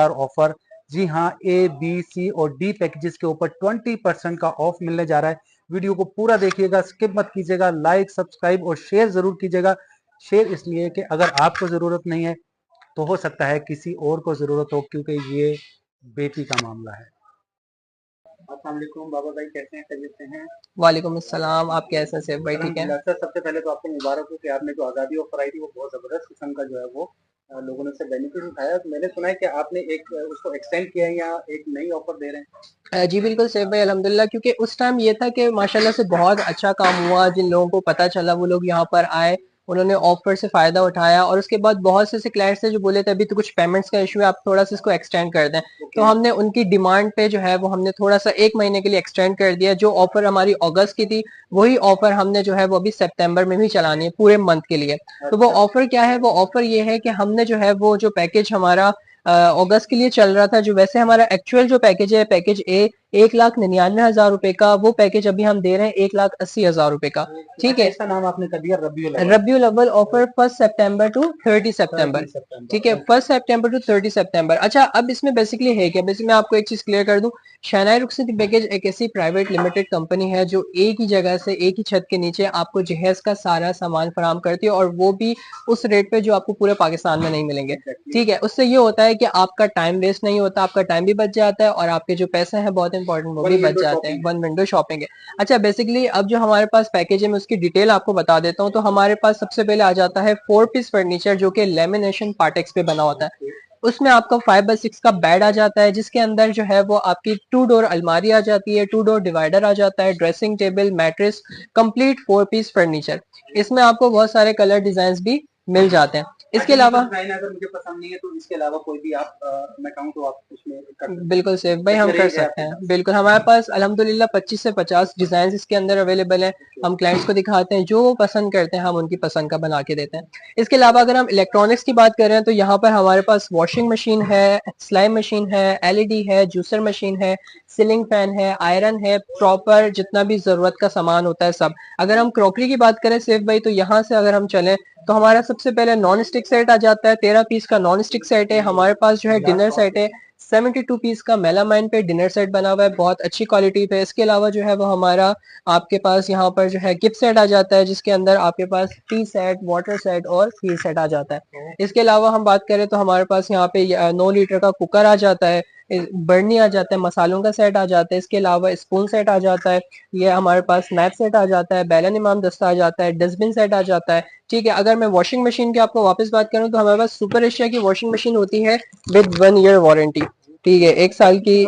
Offer. जी हाँ, A B C और D packages के ऊपर 20% का ऑफ मिलने जा रहा है। वीडियो को पूरा देखिएगा, स्किप मत कीजिएगा, लाइक सब्सक्राइब और शेयर जरूर कीजिएगा। शेयर इसलिए कि अगर आपको जरूरत नहीं है तो हो सकता है किसी और को जरूरत हो, क्योंकि ये बेटी का मामला है। अस्सलाम वालेकुम बाबा भाई, कैसे हैं, खैरियत से हैं? वालेकुम अस्सलाम। आप कैसे हैं सैफ भाई? ठीक है। अल्हम्दुलिल्लाह सर, सबसे पहले तो आपको मुबारक हो कि आपने जो आज़ादी ऑफर आई थी वो बहुत ज़बरदस्त किस्म का जो है वो लोगों ने उससे बेनिफिट उठाया। तो मैंने सुना है कि आपने एक उसको एक्सटेंड किया है या एक नई ऑफर दे रहे हैं? जी बिल्कुल सैफ भाई, अल्हम्दुलिल्लाह, क्योंकि उस टाइम ये था कि माशाल्लाह से बहुत अच्छा काम हुआ। जिन लोगों को पता चला वो लोग यहाँ पर आए, उन्होंने ऑफर से फायदा उठाया और उसके बाद बहुत से ऐसे क्लाइंट्स थे जो बोले थे अभी तो कुछ पेमेंट्स का इशू है, आप थोड़ा सा इसको एक्सटेंड कर दें। तो हमने उनकी डिमांड पे जो है वो हमने थोड़ा सा 1 महीने के लिए एक्सटेंड कर दिया। जो ऑफर हमारी अगस्त की थी वही ऑफर हमने जो है वो अभी सितंबर में भी चलानी है पूरे मंथ के लिए। तो वो ऑफर क्या है? वो ऑफर ये है कि हमने जो है वो जो पैकेज हमारा अगस्त के लिए चल रहा था, जो वैसे हमारा एक्चुअल जो पैकेज है, पैकेज ए 1,99,000 रुपए का, वो पैकेज अभी हम दे रहे हैं 1,80,000 रुपए का। ठीक है। इसका नाम आपने कर दिया रबियुल अव्वल। रबियुल अव्वल ऑफर 1 सितंबर टू 30 सितंबर। ठीक है, 1 सितंबर टू 30 सितंबर। अच्छा, अब इसमें बेसिकली है क्या? बेसिकली मैं आपको एक चीज क्लियर कर दूं, शहनाई रुखसती पैकेज एक ऐसी प्राइवेट लिमिटेड कंपनी है जो एक ही जगह से एक ही छत के नीचे आपको जहेज का सारा सामान फराम करती है, और वो भी उस रेट पे जो आपको पूरे पाकिस्तान में नहीं मिलेंगे। ठीक है, उससे ये होता है कि आपका टाइम वेस्ट नहीं होता, आपका टाइम भी बच जाता है और आपके जो पैसे हैं बहुत इंपॉर्टेंट वो भी बच जाते हैं। वन विंडो शॉपिंग है। अच्छा, बेसिकली अब जो हमारे पास पैकेज है मैं उसकी डिटेल आपको बता देता हूँ। तो हमारे पास सबसे पहले आ जाता है 4 पीस फर्नीचर, जो कि लेमिनेशन पार्टेक्स पे बना होता है। उसमें आपका 5x6 का बेड आ जाता है, जिसके अंदर जो है वो आपकी 2 डोर अलमारी आ जाती है, 2 डोर डिवाइडर आ जाता है, dressing table, mattress, complete 4 piece furniture. इसमें आपको बहुत सारे कलर डिजाइन भी मिल जाते हैं। इसके अलावा अगर मुझे पसंद नहीं है तो इसके अलावा कोई भी आप मैं कहूँ तो आप उसमें कर सकते हैं। बिल्कुल सेफ भाई, हम कर सकते हैं। बिल्कुल, हमारे पास अल्हम्दुलिल्लाह 25 से 50 डिजाइन इसके अंदर अवेलेबल हैं। हम क्लाइंट्स को दिखाते हैं, जो वो पसंद करते हैं हम उनकी पसंद का बना के देते हैं। इसके अलावा अगर हम इलेक्ट्रॉनिक्स की बात करें तो यहाँ पर हमारे पास वॉशिंग मशीन है, स्लाइम मशीन है, एलईडी है, जूसर मशीन है, सीलिंग फैन है, आयरन है, प्रॉपर जितना भी जरूरत का सामान होता है सब। अगर हम क्रॉकरी की बात करें सेफ भाई, तो यहाँ से अगर हम चलें तो हमारा सबसे पहले नॉन स्टिक सेट आ जाता है। 13 पीस का नॉन स्टिक सेट है। हमारे पास जो है डिनर सेट है, 72 पीस का मेलामाइन पे डिनर सेट बना हुआ है, बहुत अच्छी क्वालिटी पे। इसके अलावा जो है वो हमारा आपके पास यहाँ पर जो है गिफ्ट सेट आ जाता है, जिसके अंदर आपके पास टी सेट, वाटर सेट और खीर सेट आ जाता है। इसके अलावा हम बात करें तो हमारे पास यहाँ पे 9 लीटर का कुकर आ जाता है, बर्नी आ जाता है, मसालों का सेट आ जाता है। इसके अलावा स्पून सेट आ जाता है, ये हमारे पास स्नैप सेट आ जाता है, बैलन इमाम दस्ता आ जाता है, डस्टबिन सेट आ जाता है। ठीक है, अगर मैं वॉशिंग मशीन की आपको वापस बात करूं तो हमारे पास सुपर एशिया की वॉशिंग मशीन होती है विद 1 ईयर वारंटी। ठीक है, 1 साल की।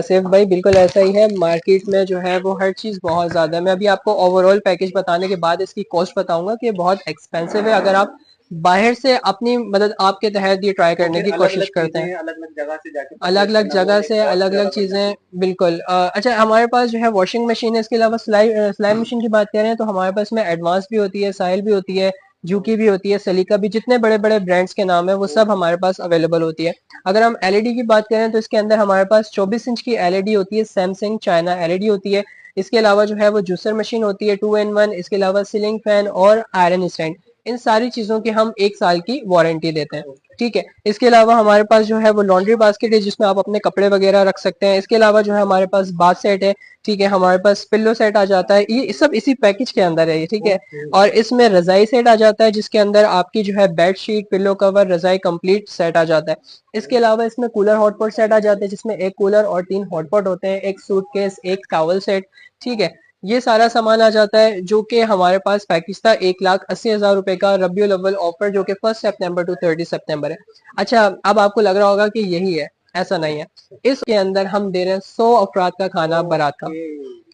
सिर्फ भाई बिल्कुल ऐसा ही है, मार्केट में जो है वो हर चीज बहुत ज्यादा है। मैं अभी आपको ओवरऑल पैकेज बताने के बाद इसकी कॉस्ट बताऊंगा कि बहुत एक्सपेंसिव है। अगर आप बाहर से अपनी मदद आपके तहत ये ट्राई करने की कोशिश करते हैं, अलग अलग जगह से जाके अलग अलग जगह से अलग अलग चीजें। बिल्कुल। अच्छा, हमारे पास जो है वॉशिंग मशीन है। इसके अलावा सिलाई मशीन की बात करें तो हमारे पास में एडवांस भी होती है, साहिल भी होती है, जूकी भी होती है, सलीका भी, जितने बड़े बड़े ब्रांड्स के नाम है वो सब हमारे पास अवेलेबल होती है। अगर हम एलईडी की बात करें तो इसके अंदर हमारे पास 24 इंच की एलईडी होती है, सैमसंग चाइना एलईडी होती है। इसके अलावा जो है वो जूसर मशीन होती है 2 in 1। इसके अलावा सीलिंग फैन और आयरन स्टैंड, इन सारी चीजों की हम 1 साल की वारंटी देते हैं। ठीक है, इसके अलावा हमारे पास जो है वो लॉन्ड्री बास्केट है, जिसमें आप अपने कपड़े वगैरह रख सकते हैं। इसके अलावा जो है हमारे पास बाथ सेट है। ठीक है, हमारे पास पिल्लो सेट आ जाता है, ये सब इसी पैकेज के अंदर है ये। ठीक है, और इसमें रजाई सेट आ जाता है, जिसके अंदर आपकी जो है बेड शीट, पिल्लो कवर, रजाई कंप्लीट सेट आ जाता है। इसके अलावा इसमें कूलर हॉटपॉट सेट आ जाते हैं, जिसमें एक कूलर और 3 हॉटपॉट होते हैं, एक सूटकेस, एक टॉवल सेट। ठीक है, ये सारा सामान आ जाता है, जो कि हमारे पास पैकेज था 1,80,000 रुपए का, रबियुल अव्वल ऑफर, जो कि 1 सितंबर टू 30 सितंबर है। अच्छा, अब आपको लग रहा होगा कि यही है, ऐसा नहीं है। इसके अंदर हम दे रहे हैं 100 अफराद का खाना बारात का,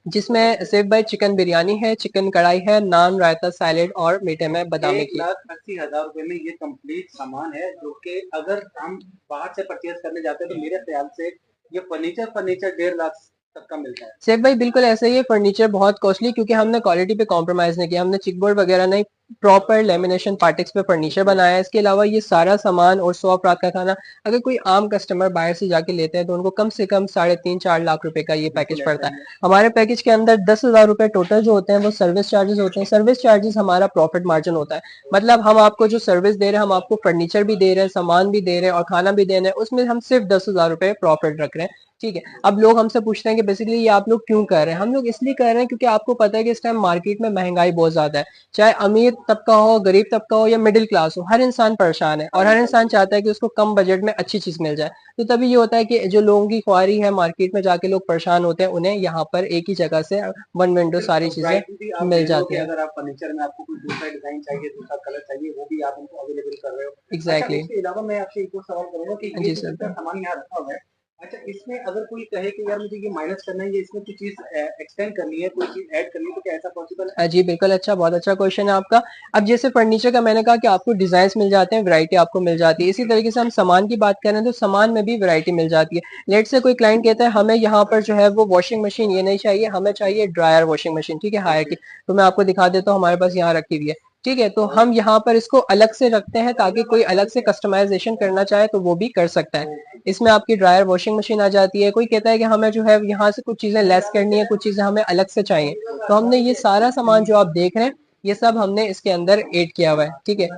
जिसमें सिर्फ भाई चिकन बिरयानी है, चिकन कढ़ाई है, नान, रायता, सैलेड और मीठे में बादामी की। 1,80,000 रुपए में ये कंप्लीट सामान है, जो कि अगर हम बाहर से परचेज करने जाते हैं तो मेरे ख्याल से ये फर्नीचर फर्नीचर 1.5 लाख तक का मिलता है। सेफ भाई बिल्कुल ऐसा ही है, फर्नीचर बहुत कॉस्टली, क्योंकि हमने क्वालिटी पे कॉम्प्रोमाइज नहीं किया, हमने चिकबोर्ड वगैरह नहीं प्रॉपर लेमिनेशन पार्टिक्स पे फर्नीचर बनाया है। इसके अलावा ये सारा सामान और 100 अफराद का खाना अगर कोई आम कस्टमर बाहर से जाके लेते हैं तो उनको कम से कम 3.5-4 लाख रुपए का ये पैकेज पड़ता है। हमारे पैकेज के अंदर 10,000 रुपए टोटल जो होते हैं वो सर्विस चार्जेस होते हैं। सर्विस चार्जेस हमारा प्रॉफिट मार्जिन होता है, मतलब हम आपको जो सर्विस दे रहे हैं, हम आपको फर्नीचर भी दे रहे हैं, सामान भी दे रहे हैं और खाना भी दे रहे हैं, उसमें हम सिर्फ 10,000 रुपए प्रॉफिट रख रहे हैं। ठीक है, अब लोग हमसे पूछते हैं कि बेसिकली ये आप लोग क्यों कर रहे हैं? हम लोग इसलिए कर रहे हैं क्योंकि आपको पता है कि इस टाइम मार्केट में महंगाई बहुत ज्यादा है। चाहे अमीर तबका हो, गरीब तबका हो या मिडिल क्लास हो, हर इंसान परेशान है और हर इंसान चाहता है कि उसको कम बजट में अच्छी चीज मिल जाए। तो तभी ये होता है कि जो लोगों की ख्वारी है, मार्केट में जाके लोग परेशान होते हैं, उन्हें यहाँ पर एक ही जगह से वन विंडो सारी चीजें मिल जाती है। अगर आप फर्नीचर में आपको कोई दूसरा डिजाइन चाहिए, दूसरा कलर चाहिए, वो भी आप उनको अवेलेबल कर रहे हो। एग्जैक्टली। इसके अलावा मैं आपसे एक और सवाल करूंगा कि ये जी जो सर। जितना सामान यहाँ रखा हुआ है, अच्छा इसमें अगर कोई कहे कि यार मुझे ये माइनस करना है, ये इसमें कोई चीज एक्सटेंड करनी है, कोई चीज ऐड करनी है, तो क्या ऐसा पॉसिबल है? जी बिल्कुल, अच्छा, बहुत अच्छा क्वेश्चन है आपका। अब जैसे फर्नीचर का मैंने कहा कि आपको डिजाइन मिल जाते हैं, वैरायटी आपको मिल जाती है। इसी तरीके से हम सामान की बात करें तो सामान में भी वैरायटी मिल जाती है। लेट से कोई क्लाइंट कहता है हमें यहाँ पर जो है वो वॉशिंग मशीन ये नहीं चाहिए, हमें चाहिए ड्रायर वॉशिंग मशीन, ठीक है, हायर की, तो मैं आपको दिखा देता हूँ, हमारे पास यहाँ रखी हुई है। ठीक है, तो हम यहाँ पर इसको अलग से रखते हैं ताकि कोई अलग से कस्टमाइजेशन करना चाहे तो वो भी कर सकता है। इसमें आपकी ड्रायर वॉशिंग मशीन आ जाती है। कोई कहता है कि हमें जो है यहाँ से कुछ चीजें लेस करनी है, कुछ चीजें हमें अलग से चाहिए, तो हमने ये सारा सामान जो आप देख रहे हैं ये सब हमने इसके अंदर ऐड किया हुआ है। ठीक है,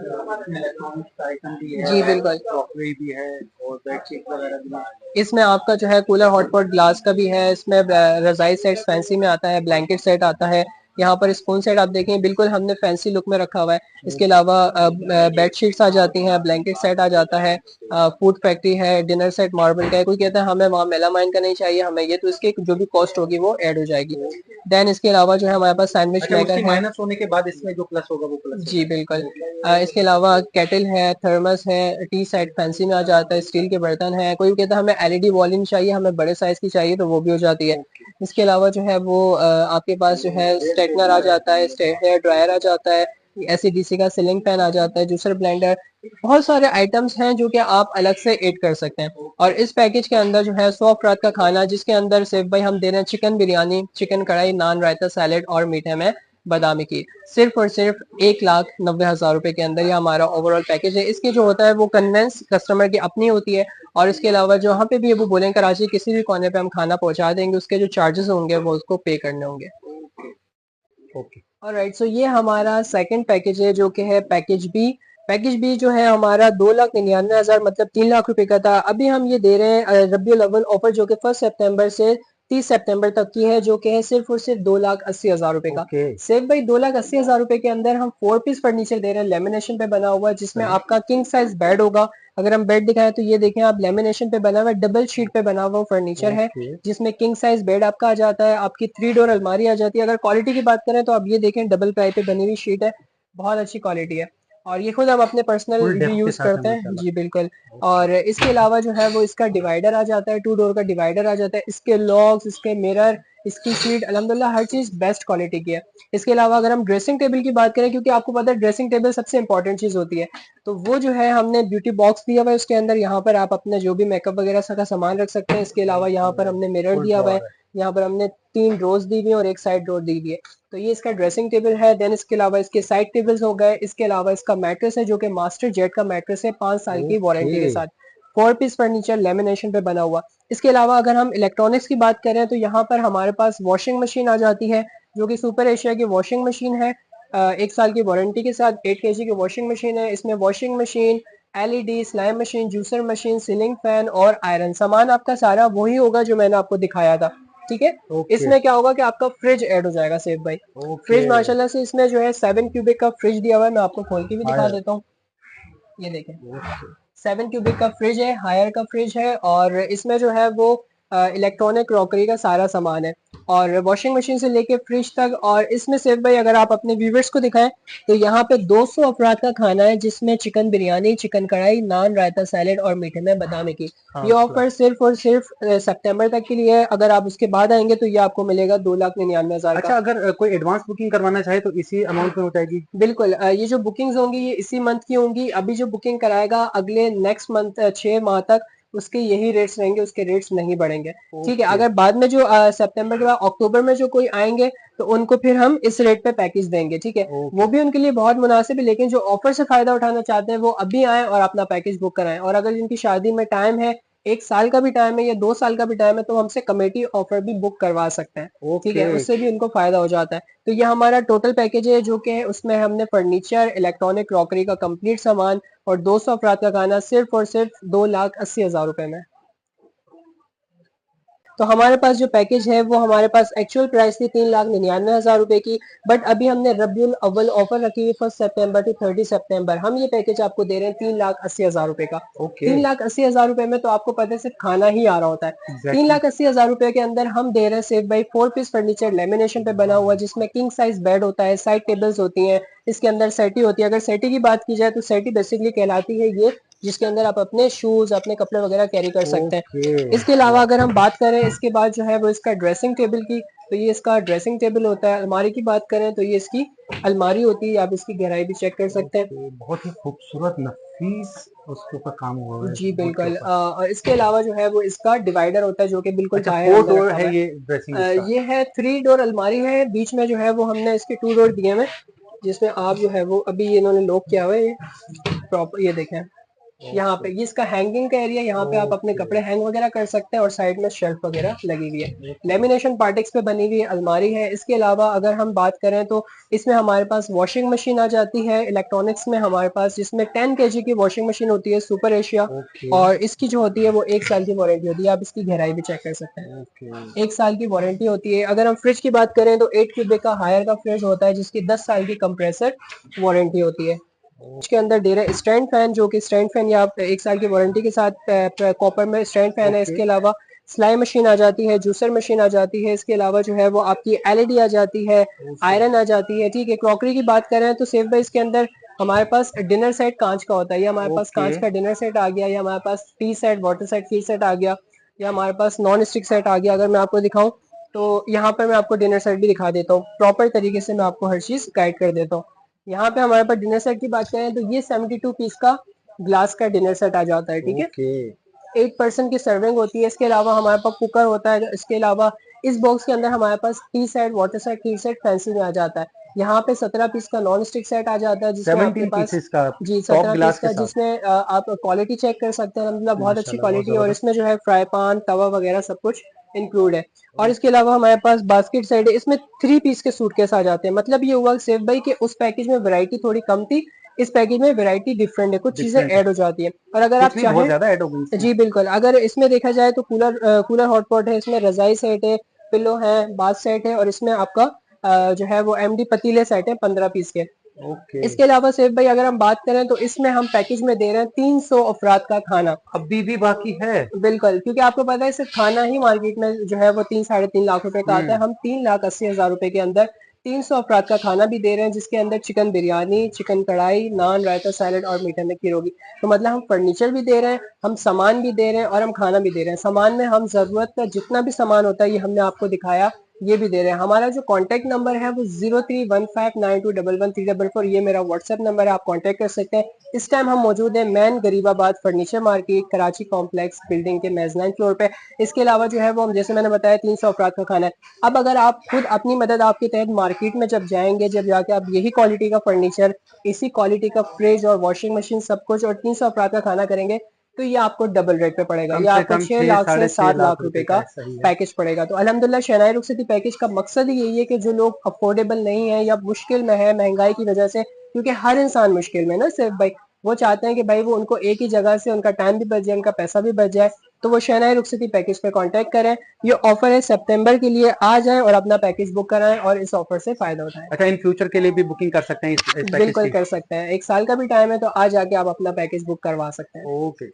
जी बिल्कुल, क्रॉकरी भी है और बेडशीट वगैरह भी है। इसमें आपका जो है कूलर हॉटपॉट ग्लास का भी है, इसमें रजाई सेट फैंसी में आता है, ब्लैंकेट सेट आता है, यहाँ पर स्पून सेट आप देखें बिल्कुल हमने फैंसी लुक में रखा हुआ है। इसके अलावा बेड शीट्स आ जाती हैं, ब्लैंकेट सेट आ जाता है, फूड फैक्ट्री है, डिनर सेट मार्बल का है। कोई कहता है हमें वहाँ मेलामाइन का नहीं चाहिए, हमें ये, तो इसकी जो भी कॉस्ट होगी वो ऐड हो जाएगी। देन इसके अलावा जो है हमारे पास सैंडविच मेकर है। माइनस होने के बाद इसमें जो प्लस होगा वो प्लस जी बिल्कुल। इसके अलावा केटल है, थर्मस है, टी सेट फैंसी में आ जाता है, स्टील के बर्तन है। कोई कहता है हमें एलईडी वॉल्यूम चाहिए, हमें बड़े साइज की चाहिए, तो वो भी हो जाती है। इसके अलावा जो है वो आपके पास जो है स्ट्रेटनर आ जाता है, हेयर ड्रायर आ जाता है, एसीडीसी का सीलिंग फैन आ जाता है, जूसर ब्लेंडर, बहुत सारे आइटम्स हैं जो कि आप अलग से ऐड कर सकते हैं। और इस पैकेज के अंदर जो है 100 अफराद का खाना, जिसके अंदर सिर्फ भाई हम दे रहे हैं चिकन बिरयानी, चिकन कढ़ाई, नान, रायता, सैलेड और मीठे में बादामी की, सिर्फ और सिर्फ 1,90,000 रुपए के अंदर ये हमारा ओवरऑल पैकेज है। इसके जो होता है वो कन्वेंस कस्टमर की अपनी होती है, और इसके अलावा जो यहाँ पे भी वो बोलेंगे कराची किसी भी कोने पे हम खाना पहुंचा देंगे, उसके जो चार्जेस होंगे वो उसको पे करने होंगे। ओके। ऑलराइट, सो ये हमारा सेकंड पैकेज है जो कि है पैकेज बी। पैकेज बी जो है हमारा 2,99,000 मतलब 3 लाख रुपए का था। अभी हम ये दे रहे हैं रबियुल अव्वल ऑफर जो कि 1 सितंबर से 30 सितंबर तक की है, जो कि है सिर्फ और सिर्फ 2,80,000 रुपए का। सिर्फ भाई 2,80,000 रुपए के अंदर हम 4 पीस फर्नीचर दे रहे हैं, लेमिनेशन पे बना हुआ, जिसमें आपका किंग साइज बेड होगा। अगर हम बेड दिखाएं तो ये देखें आप, लेमिनेशन पे बना हुआ है, डबल शीट पे बना हुआ फर्नीचर है, जिसमें किंग साइज बेड आपका आ जाता है, आपकी 3 डोर अलमारी आ जाती है। अगर क्वालिटी की बात करें तो आप ये देखें डबल प्लाई पे बनी हुई शीट है, बहुत अच्छी क्वालिटी है, और ये खुद हम अपने पर्सनल भी यूज करते हैं। जी बिल्कुल। और इसके अलावा जो है वो इसका डिवाइडर आ जाता है, 2 डोर का डिवाइडर आ जाता है, इसके लॉक्स, इसके मिरर, इसकी सीट, अल्हम्दुलिल्लाह हर चीज बेस्ट क्वालिटी की है। इसके अलावा अगर हम ड्रेसिंग टेबल की बात करें, क्योंकि आपको पता है ड्रेसिंग टेबल सबसे इंपॉर्टेंट चीज होती है, तो वो जो है हमने ब्यूटी बॉक्स दिया हुआ है उसके अंदर, यहाँ पर आप अपने जो भी मेकअप वगैरह का सामान रख सकते हैं। इसके अलावा यहाँ पर हमने मिरर दिया हुआ है, यहाँ पर हमने 3 रोज दी हुई है और एक साइड डोर दी हुई है। तो ये इसका ड्रेसिंग टेबल है। देन इसके अलावा इसके साइड टेबल्स हो गए। इसके अलावा इसका मैट्रेस है जो कि मास्टर जेट का मैट्रेस है, 5 साल की वारंटी के साथ, 4 पीस फर्नीचर लेमिनेशन पे बना हुआ। इसके अलावा अगर हम इलेक्ट्रॉनिक्स की बात करें तो यहाँ पर हमारे पास वॉशिंग मशीन आ जाती है, जो कि सुपर एशिया की वॉशिंग मशीन है, 1 साल की वारंटी के साथ, 8 kg की वॉशिंग मशीन है। इसमें washing machine, LED, slime machine, juicer machine, ceiling fan और आयरन, सामान आपका सारा वही होगा जो मैंने आपको दिखाया था। ठीक है। इसमें क्या होगा कि आपका फ्रिज ऐड हो जाएगा सेफ भाई। फ्रिज माशाल्लाह से इसमें जो है 7 क्यूबिक का फ्रिज दिया हुआ है, मैं आपको खोल के भी दिखा देता हूँ। ये देखें, 7 क्यूबिक का फ्रिज है, हायर का फ्रिज है, और इसमें जो है वो इलेक्ट्रॉनिक क्रॉकरी का सारा सामान है, और वॉशिंग मशीन से लेके फ्रिज तक। और इसमें सिर्फ भाई अगर आप अपने व्यूवर्स को दिखाएं तो यहाँ पे 200 अफराद का खाना है, जिसमें चिकन बिरयानी, चिकन कढ़ाई, नान, रायता, सैलेड और मीठे में बादामी की। ये ऑफर सिर्फ और सिर्फ सितंबर तक के लिए है। अगर आप उसके बाद आएंगे तो ये आपको मिलेगा 2,99,000 अच्छा, अगर कोई एडवांस बुकिंग करवाना चाहे तो इसी अमाउंट में हो जाएगी? बिल्कुल। ये जो बुकिंग्स होंगी ये इसी मंथ की होंगी। अभी जो बुकिंग कराएगा अगले नेक्स्ट मंथ 6 माह तक उसके यही रेट्स रहेंगे, उसके रेट्स नहीं बढ़ेंगे। ठीक है। अगर बाद में जो सितंबर के बाद अक्टूबर में जो कोई आएंगे तो उनको फिर हम इस रेट पे पैकेज देंगे, ठीक है। वो भी उनके लिए बहुत मुनासिब है, लेकिन जो ऑफर से फायदा उठाना चाहते हैं वो अभी आए और अपना पैकेज बुक कराएं। और अगर जिनकी शादी में टाइम है, 1 साल का भी टाइम है या 2 साल का भी टाइम है, तो हमसे कमेटी ऑफर भी बुक करवा सकते हैं, ठीक है। उससे भी उनको फायदा हो जाता है। तो ये हमारा टोटल पैकेज है, जो कि उसमें हमने फर्नीचर, इलेक्ट्रॉनिक, क्रॉकरी का कंप्लीट सामान और 200 अफराद का खाना सिर्फ और सिर्फ 2,80,000 रुपए में। तो हमारे पास जो पैकेज है वो हमारे पास एक्चुअल प्राइस थी 3,99,000 रुपए की, बट अभी हमने रबियुल अव्वल ऑफर रखी है 1 सितंबर टू 30 सितंबर। हम ये पैकेज आपको दे रहे हैं 3,80,000 रुपए का। 3,80,000 रुपए में तो आपको पता है सिर्फ खाना ही आ रहा होता है। 3,80,000 रुपए के अंदर हम दे रहे हैं सेफ बाई 4 पीस फर्नीचर लेमिनेशन पे बना हुआ, जिसमें किंग साइज बेड होता है, साइड टेबल्स होती हैं, इसके अंदर सेटी होती है। अगर सेटी की बात की जाए तो सेटी बेसिकली कहलाती है ये, जिसके अंदर आप अपने शूज, अपने कपड़े वगैरह कैरी कर सकते हैं। इसके अलावा अगर हम बात करें इसके बाद जो है वो इसका ड्रेसिंग टेबल की, तो ये इसका ड्रेसिंग टेबल होता है। अलमारी की बात करें तो ये इसकी अलमारी होती है, आप इसकी गहराई भी चेक कर सकते हैं। बहुत ही खूबसूरत नफीस उसके ऊपर काम हुआ है जी बिल्कुल। और इसके अलावा जो है वो इसका डिवाइडर होता है, जो कि बिल्कुल अच्छा, बाहर 4 अंदर डोर रखा है हुआ है। ये ड्रेसिंग इसका? ये है 3 डोर अलमारी है, बीच में जो है वो हमने इसके 2 डोर दिए हुए, जिसमें आप जो है वो अभी ये इन्होंने लॉक किया हुआ है, ये प्रॉपर ये देखें यहाँ पे, ये इसका हैंगिंग का एरिया, यहाँ पे आप अपने कपड़े हैंग वगैरह कर सकते हैं और साइड में शेल्फ वगैरह लगी हुई है। लेमिनेशन पार्टेक्स पे बनी हुई अलमारी है। इसके अलावा अगर हम बात करें तो इसमें हमारे पास वॉशिंग मशीन आ जाती है इलेक्ट्रॉनिक्स में हमारे पास, जिसमें 10 kg की वॉशिंग मशीन होती है सुपर एशिया, और इसकी जो होती है वो 1 साल की वारंटी होती है। आप इसकी गहराई भी चेक कर सकते हैं, 1 साल की वारंटी होती है। अगर हम फ्रिज की बात करें तो 8 क्यूबिक का हायर का फ्रिज होता है, जिसकी 10 साल की कंप्रेसर वारंटी होती है। इसके अंदर दे रहे हैं स्टैंड फैन, जो कि स्टैंड फैन या 1 साल की वारंटी के साथ कॉपर में स्टैंड फैन है। इसके अलावा सिलाई मशीन आ जाती है, जूसर मशीन आ जाती है। इसके अलावा जो है वो आपकी एलईडी आ जाती है, आयरन आ जाती है, ठीक है। क्रॉकरी की बात करें तो सेफ भाई इसके अंदर हमारे पास डिनर सेट कांच का होता है, ये हमारे पास कांच का डिनर सेट आ गया, या हमारे पास tea set, water set, feed set आ गया, या हमारे पास नॉन स्टिक सेट आ गया। अगर मैं आपको दिखाऊं तो यहाँ पर मैं आपको डिनर सेट भी दिखा देता हूँ, प्रॉपर तरीके से मैं आपको हर चीज गाइड कर देता हूँ। यहाँ पे हमारे पास डिनर सेट की बात करें तो ये 72 पीस का ग्लास का डिनर सेट आ जाता है, ठीक है। 8 पर्सन की सर्विंग होती है। इसके अलावा हमारे पास कुकर होता है। इसके अलावा इस बॉक्स के अंदर हमारे पास tea set, water set, tea set, pencil में आ जाता है। यहाँ पे 17 पीस का नॉन स्टिक सेट आ जाता है, जिसमें आपके पास जी 17 पीस का, जिसमें आप क्वालिटी चेक कर सकते हैं। अलहमदुलिल्लाह बहुत अच्छी क्वालिटी है, और इसमें जो है फ्राई पैन, तवा वगैरह सब कुछ इंक्लूड है। और इसके अलावा हमारे पास बास्केट सेट है, इसमें 3 पीस के सूटकेस आ जाते हैं। मतलब ये हुआ सेफ भाई कि उस पैकेज में वैरायटी थोड़ी कम थी, इस पैकेज में वैरायटी डिफरेंट है, कुछ चीजें ऐड हो जाती है। और अगर आप चाहें, ज्यादा ऐड हो गई जी बिल्कुल, अगर इसमें देखा जाए तो कूलर हॉटपॉट है, इसमें रजाई सेट है, पिलो है, बाथ सेट है, और इसमें आपका जो है वो एमडी पतीले सेट है 15 पीस के। इसके अलावा सेफ भाई अगर हम बात करें तो इसमें हम पैकेज में दे रहे हैं 300 अफराद का खाना, अभी भी बाकी है बिल्कुल, क्योंकि आपको पता है सिर्फ खाना ही मार्केट में जो है वो 3-3.5 लाख रुपए का आता है। हम 3,80,000 रुपए के अंदर 300 अफराद का खाना भी दे रहे हैं, जिसके अंदर चिकन बिरयानी, चिकन कढ़ाई, नान, रायता, सैलेड और मीठे में खीर होगी। तो मतलब हम फर्नीचर भी दे रहे हैं, हम सामान भी दे रहे हैं, और हम खाना भी दे रहे हैं। सामान में हम जरूरत का जितना भी सामान होता है ये हमने आपको दिखाया, ये भी दे रहे हैं। हमारा जो कॉन्टेक्ट नंबर है वो 0315921134, ये मेरा व्हाट्सएप नंबर है, आप कॉन्टेक्ट कर सकते हैं। इस टाइम हम मौजूद है man Garibabad furniture market, Karachi complex building के मेजनाइन फ्लोर पे। इसके अलावा जो है वो हम जैसे मैंने बताया 300 अफराद का खाना है। अब अगर आप खुद अपनी मदद आपके तहत मार्केट में जब जाएंगे, जब जाके आप यही क्वालिटी का फर्नीचर, इसी क्वालिटी का फ्रिज और वॉशिंग मशीन सब कुछ और 300 अफराद का खाना करेंगे, तो ये आपको डबल रेट पे पड़ेगा, ये आपको 6 लाख से 7 लाख रुपए का पैकेज पड़ेगा। तो अल्हम्दुलिल्लाह शहनाई रुखसती पैकेज का मकसद ही यही है कि जो लोग अफोर्डेबल नहीं है या मुश्किल में है महंगाई की वजह से, क्योंकि हर इंसान मुश्किल में ना सिर्फ भाई, वो चाहते हैं कि भाई वो उनको एक ही जगह से उनका टाइम भी बच जाए, उनका पैसा भी बच जाए, तो वो शहनाई रुखसती पैकेज पे कांटेक्ट करें। ये ऑफर है सितंबर के लिए, आ जाएं और अपना पैकेज बुक कराएं और इस ऑफर से फायदा उठाएं। अच्छा, इन फ्यूचर के लिए भी बुकिंग कर सकते हैं इस बिल्कुल कर सकते हैं, 1 साल का भी टाइम है, तो आज आके आप अपना पैकेज बुक करवा सकते हैं। ओके।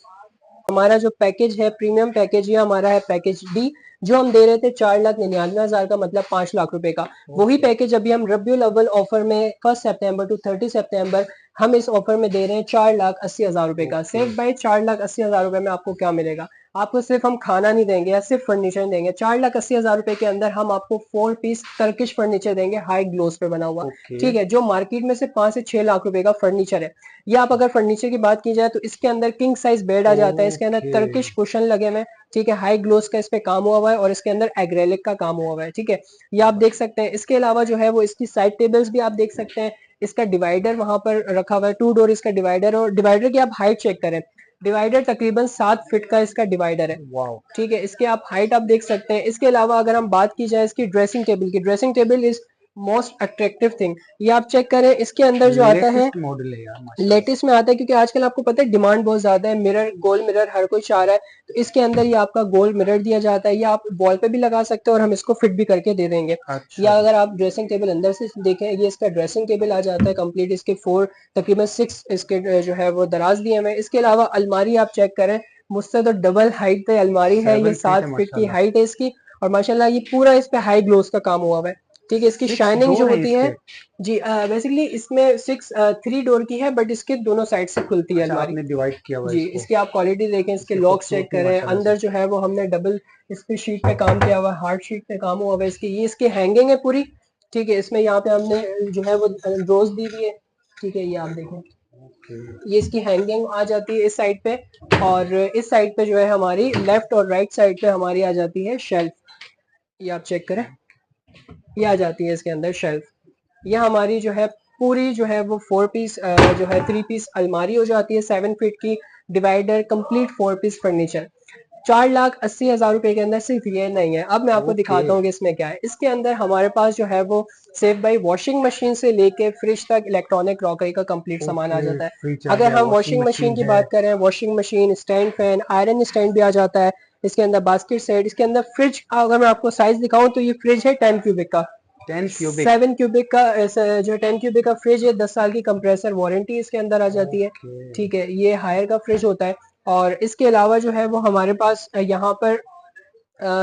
हमारा जो पैकेज है प्रीमियम पैकेज, ये हमारा है पैकेज डी, जो हम दे रहे थे 4,99,000 का, मतलब 5 लाख रुपए का। वही पैकेज अभी हम रबियुल अव्वल ऑफर में 1 सितंबर टू 30 सितंबर हम इस ऑफर में दे रहे हैं 4,80,000 रुपए का। सिर्फ भाई 4,80,000 रुपए में आपको क्या मिलेगा, आपको सिर्फ हम खाना नहीं देंगे या सिर्फ फर्नीचर देंगे, 4,80,000 रुपए के अंदर हम आपको 4 पीस टर्किश फर्नीचर देंगे हाई ग्लोस पे बना हुआ। ओके। ठीक है, जो मार्केट में से 5 से 6 लाख रुपए का फर्नीचर है। या आप अगर फर्नीचर की बात की जाए तो इसके अंदर किंग साइज बेड आ जाता है, इसके अंदर ओके। टर्किश कुशन लगे हुए हैं। ठीक है, हाई ग्लोस का इस पे काम हुआ हुआ है और इसके अंदर एग्रेलिक का काम हुआ हुआ है। ठीक है, ये आप देख सकते हैं। इसके अलावा जो है वो इसकी साइड टेबल्स भी आप देख सकते हैं। इसका डिवाइडर वहां पर रखा हुआ है, 2 डोर इसका डिवाइडर, और डिवाइडर की आप हाइट चेक करें, डिवाइडर तकरीबन 7 फीट का इसका डिवाइडर है। वाओ। ठीक है, इसके आप हाइट आप देख सकते हैं। इसके अलावा अगर हम बात की जाए इसकी ड्रेसिंग टेबल की, dressing table is most attractive thing. ये आप चेक करें, इसके अंदर जो आता है लेटेस्ट मॉडल है यार, माशाल्लाह। लेटेस्ट में आता है, क्योंकि आजकल आपको पता है डिमांड बहुत ज्यादा है, मिरर, गोल मिरर हर कोई चाह रहा है। तो इसके अंदर ये आपका गोल मिरर दिया जाता है, ये आप वॉल पे भी लगा सकते हो और हम इसको फिट भी करके दे देंगे। अच्छा या जी। अगर आप ड्रेसिंग टेबल अंदर से देखें, ये इसका ड्रेसिंग टेबल आ जाता है कंप्लीट, इसके 4 तकरीबन 6 इसके जो है वो दराज दिए हुए हैं। इसके अलावा अलमारी आप चेक करें, मुझसे तो डबल हाइट पे अलमारी है, ये 7 फीट 7 है फीट की माशाल्लाह। हाइट है इसकी। और माशाल्लाह ये पूरा इस पे हाई ग्लोस का काम हुआ हुआ है। ठीक है, इसकी 6 शाइनिंग जो डोर है होती है, इसके? जी बेसिकली इसमें 3 डोर की है, बट इसके दोनों साइड से खुलती है अच्छा, अलमारी। आपने डिवाइड किया हुआ है जी, इसको। इसकी आप क्वालिटी देखें, इसके इसकी लॉक्स चेक खूबसूरती करें, माशाल्लाह अंदर से। जो है वो हमने डबल इस पे शीट पे काम किया हुआ है, हार्ड शीट पे काम हुआ हुआ है इसकी। ये इसकी हैंगिंग है पूरी। ठीक है, इसमें यहाँ पे हमने जो है वो रोज दी हुई है। ठीक है, ये आप देखें, ओके। ये इसकी हैंगिंग आ जाती है इस साइड पे। और इस साइड पे जो है हमारी लेफ्ट और राइट साइड पे हमारी आ जाती है शेल्फ। ये आप चेक करें, ये आ जाती है इसके अंदर शेल्फ। यह हमारी जो है पूरी जो है वो 4 पीस जो है 3 पीस अलमारी हो जाती है, 7 फीट की, डिवाइडर, कंप्लीट 4 पीस फर्नीचर। 4,80,000 रुपए के अंदर सिर्फ ये नहीं है। अब मैं आपको ओके। दिखाता हूँ कि इसमें क्या है। इसके अंदर हमारे पास जो है वो सेफ बाई वॉशिंग मशीन से लेके फ्रिज तक इलेक्ट्रॉनिक क्रॉकरी का कंप्लीट सामान आ ओके, जाता है। फ्रिज आ अगर गया, हम वॉशिंग वॉशिंग मशीन मशीन की है। बात करें, washing machine, stand fan, iron stand भी आ जाता है। इसके अंदर बास्केट सेट, इसके अंदर फ्रिज, अगर मैं आपको साइज दिखाऊं तो ये फ्रिज है 10 क्यूबिक का, 10 क्यूबिक। 7 क्यूबिक का जो 10 क्यूबिक का फ्रिज है। 10 साल की कंप्रेसर वारंटी इसके अंदर आ जाती है। ओके। ठीक है, ये हायर का फ्रिज होता है। और इसके अलावा जो है वो हमारे पास यहाँ पर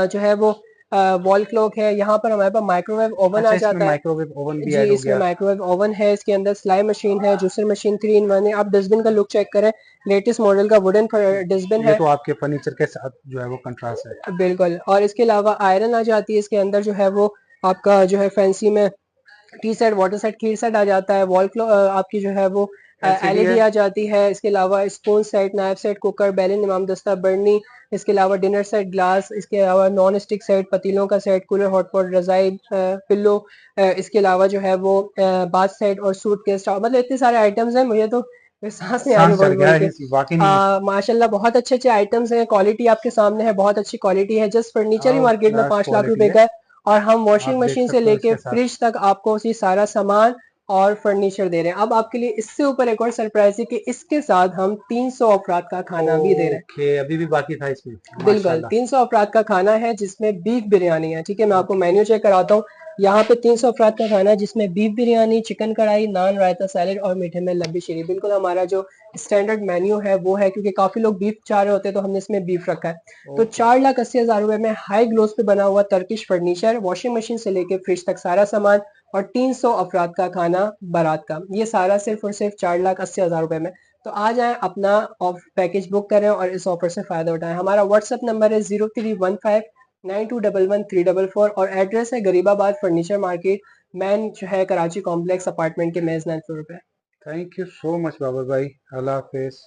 जो है वो वॉल क्लॉक है। यहाँ पर हमारे पास माइक्रोवेव ओवन आ अच्छा, इसमें जाता है। माइक्रोवेव ओवन भी जी, ऐड हो इसमें गया। माइक्रोवेव ओवन है, इसके अंदर सिलाई मशीन है, जूसर मशीन 3 इन 1 है। आप डस्टबिन का लुक चेक करें, लेटेस्ट मॉडल का वुडन डस्टबिन ये है। तो आपके फर्नीचर के साथ जो है वो कंट्रास्ट है। बिल्कुल। और इसके अलावा आयरन आ जाती है इसके अंदर, जो है वो आपका जो है फैंसी में टी सेट, वाटर सेट, की सेट आ जाता है। वॉल क्लॉक आपकी जो है वो एलसीडी एलईडी है। आ जाती है। इसके अलावा spoon set, knife set, cooker, बेलन, इमाम दस्ता, बर्नी। इसके अलावा डिनर सेट, ग्लास। इसके अलावा नॉन स्टिक सेट, पतीलों का सेट, कूलर, हॉटपॉट, रजाई, पिल्लो। इसके अलावा जो है वो बाथ सेट और सूट केस, मतलब इतने सारे आइटम्स हैं, मुझे तो सांस नहीं आ रही सांस चढ़ बोल गया बोल के। है वाकई में। माशाल्लाह बहुत अच्छे अच्छे आइटम्स हैं, क्वालिटी आपके सामने है, बहुत अच्छी क्वालिटी है। जस्ट फर्नीचर ही आउट मार्केट में क्लास 5 लाख क्वालिटी रुपए है। का है। और हम वॉशिंग आप देख मशीन से सकते हो लेके इसके साथ। फ्रिज तक आपको उसी सारा सामान और फर्नीचर दे रहे हैं। अब आपके लिए इससे ऊपर एक और सरप्राइज है कि इसके साथ हम 300 अफराद का खाना भी दे रहे हैं। ओके, अभी भी बाकी था इसमें। बिल्कुल, माशाल्लाह। 300 अफराद का खाना है जिसमें बीफ बिरयानी है। ठीक है, मैं आपको ओके। मेन्यू चेक कराता हूँ। यहाँ पे 300 अफराद का खाना है जिसमें बीफ बिरयानी, चिकन कढ़ाई, नान, रायता, सैलेड और मीठे में लब्बी शीरी। बिल्कुल हमारा जो स्टैंडर्ड मेन्यू है वो है, क्योंकि काफी लोग बीफ चाह रहे होते हैं तो हमने इसमें बीफ रखा है। तो ओके। 4,80,000 रुपए में हाई ग्लोस पे बना हुआ टर्किश फर्नीचर, वॉशिंग मशीन से लेके फ्रिज तक सारा सामान, और 300 अफराद का खाना बारात का, ये सारा सिर्फ और सिर्फ 4,80,000 रुपए में। तो आ जाएं, अपना ऑफ पैकेज बुक करें और इस ऑफर से फायदा उठाएं। हमारा व्हाट्सएप नंबर है 03159211 344 और एड्रेस है गरीबाबाद फर्नीचर मार्केट, मैन जो है कराची कॉम्प्लेक्स अपार्टमेंट के मेज 9 फ्लोर पे। Thank you so much Babar भाई। अल्लाह हाफिज।